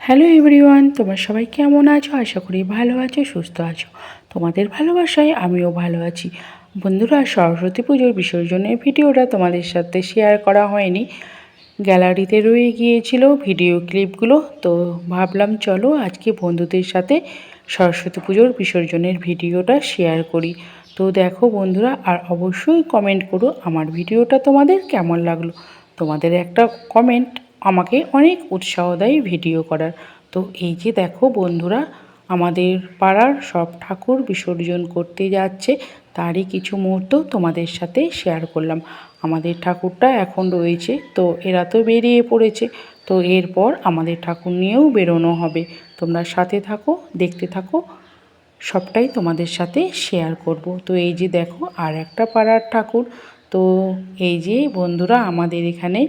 Hello everyone, তোমরা সবাই কেমন আছো? আশা করি ভালো আছো, সুস্থ আছো। তোমাদের ভালোবাসায় আমিও ভালো আছি। বন্ধুরা, সরস্বতী পুজোর বিসর্জনের ভিডিওটা তোমাদের সাথে শেয়ার করা হয়নি, গ্যালারিতে রয়ে গিয়েছিল ভিডিও ক্লিপগুলো। তো ভাবলাম চলো আজকে বন্ধুদের সাথে সরস্বতী পুজোর বিসর্জনের ভিডিওটা শেয়ার করি। তো দেখো বন্ধুরা, আর অবশ্যই কমেন্ট করো আমার ভিডিওটা তোমাদের কেমন লাগলো। তোমাদের একটা কমেন্ট আমাকে অনেক উৎসাহ দেয় ভিডিও করার। তো এই যে দেখো বন্ধুরা, আমাদের পাড়ার সব ঠাকুর বিসর্জন করতে যাচ্ছে, তারই কিছু মুহূর্ত তোমাদের সাথে শেয়ার করলাম। আমাদের ঠাকুরটা এখন রয়েছে, তো এরা তো বেরিয়ে পড়েছে, তো এরপর আমাদের ঠাকুর নিয়েও বেরোনো হবে। তোমরা সাথে থাকো, দেখতে থাকো, সবটাই তোমাদের সাথে শেয়ার করব। তো এই যে দেখো আর একটা পাড়ার ঠাকুর। তো এই যে বন্ধুরা, আমাদের এখানে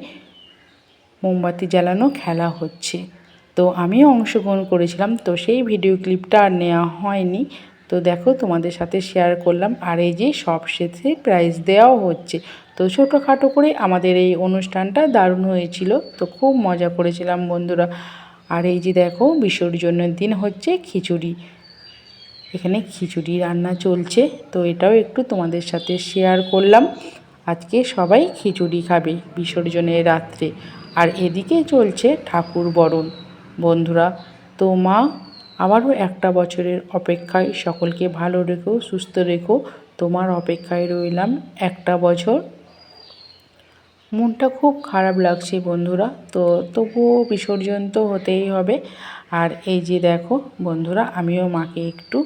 মোমবাতি জ্বালানো খেলা হচ্ছে, তো আমিও অংশগ্রহণ করেছিলাম। তো সেই ভিডিও ক্লিপটা আর নেওয়া হয়নি, তো দেখো তোমাদের সাথে শেয়ার করলাম। আর এই যে সব শেষে প্রাইজ দেওয়াও হচ্ছে। তো ছোটোখাটো করে আমাদের এই অনুষ্ঠানটা দারুণ হয়েছিল, তো খুব মজা করেছিলাম বন্ধুরা। আর এই যে দেখো বিসর্জনের দিন হচ্ছে খিচুড়ি, এখানে খিচুড়ি রান্না চলছে, তো এটাও একটু তোমাদের সাথে শেয়ার করলাম। আজকে সবাই খিচুড়ি খাবে বিসর্জনের রাত্রে। আর এদিকে চলছে ঠাকুর বরণ বন্ধুরা। তো মা আবারও একটা বছরের অপেক্ষায়, সকলকে ভালো রেখো, সুস্থ রেখো, তোমার অপেক্ষায় রইলাম একটা বছর। মনটা খুব খারাপ লাগছে বন্ধুরা, তো তবুও বিসর্জন তো হতেই হবে। আর এই যে দেখো বন্ধুরা, আমিও মাকে একটু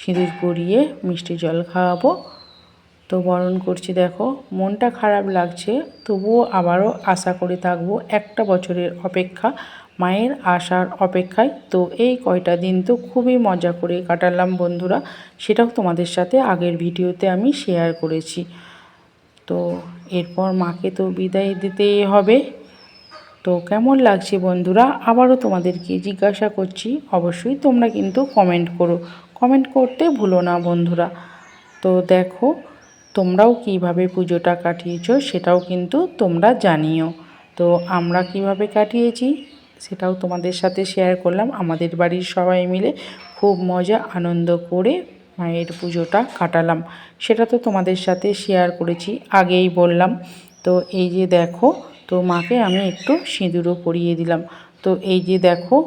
সিঁদুর পরিয়ে মিষ্টি জল খাওয়াবো। তো বরণ করছি, দেখো মনটা খারাপ লাগছে, তবুও আবারও আশা করে থাকবো, একটা বছরের অপেক্ষা, মায়ের আসার অপেক্ষায়। তো এই কয়টা দিন তো খুবই মজা করে কাটালাম বন্ধুরা, সেটাও তোমাদের সাথে আগের ভিডিওতে আমি শেয়ার করেছি। তো এরপর মাকে তো বিদায় দিতেই হবে। তো কেমন লাগছে বন্ধুরা, আবারও তোমাদেরকে জিজ্ঞাসা করছি, অবশ্যই তোমরা কিন্তু কমেন্ট করো, কমেন্ট করতে ভুলো না বন্ধুরা। তো দেখো তোমরাও কিভাবে পুজোটা কাটিয়েছো সেটাও কিন্তু তোমরা জানিও। তো আমরা কিভাবে কাটিয়েছি সেটাও তোমাদের সাথে শেয়ার করলাম। আমাদের বাড়ির সবাই মিলে খুব মজা আনন্দ করে মায়ের পুজোটা কাটালাম, সেটা তো তোমাদের সাথে শেয়ার করেছি, আগেই বললাম। তো এই যে দেখো, তো মাকে আমি একটু সিঁদুরও পরিয়ে দিলাম। তো এই যে দেখো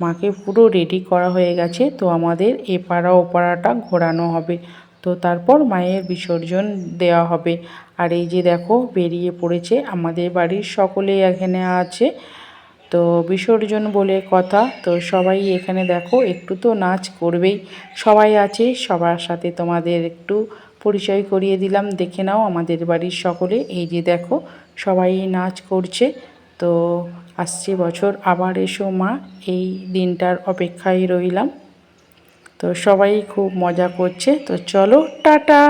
মাকে পুরো রেডি করা হয়ে গেছে, তো আমাদের এপাড়া ওপাড়াটা ঘোরানো হবে, তো তারপর মায়ের বিসর্জন দেওয়া হবে। আর এই যে দেখো বেরিয়ে পড়েছে আমাদের বাড়ির সকলেই এখানে আছে, তো বিসর্জন বলে কথা, তো সবাই এখানে দেখো একটু তো নাচ করবেই, সবাই আছে, সবার সাথে তোমাদের একটু পরিচয় করিয়ে দিলাম, দেখে নাও আমাদের বাড়ির সকলে। এই যে দেখো সবাই নাচ করছে। তো আসছে বছর আবার এসো মা, এই দিনটার অপেক্ষায় রইলাম। তো সবাই খুব মজা করছে, তো চলো টাটা।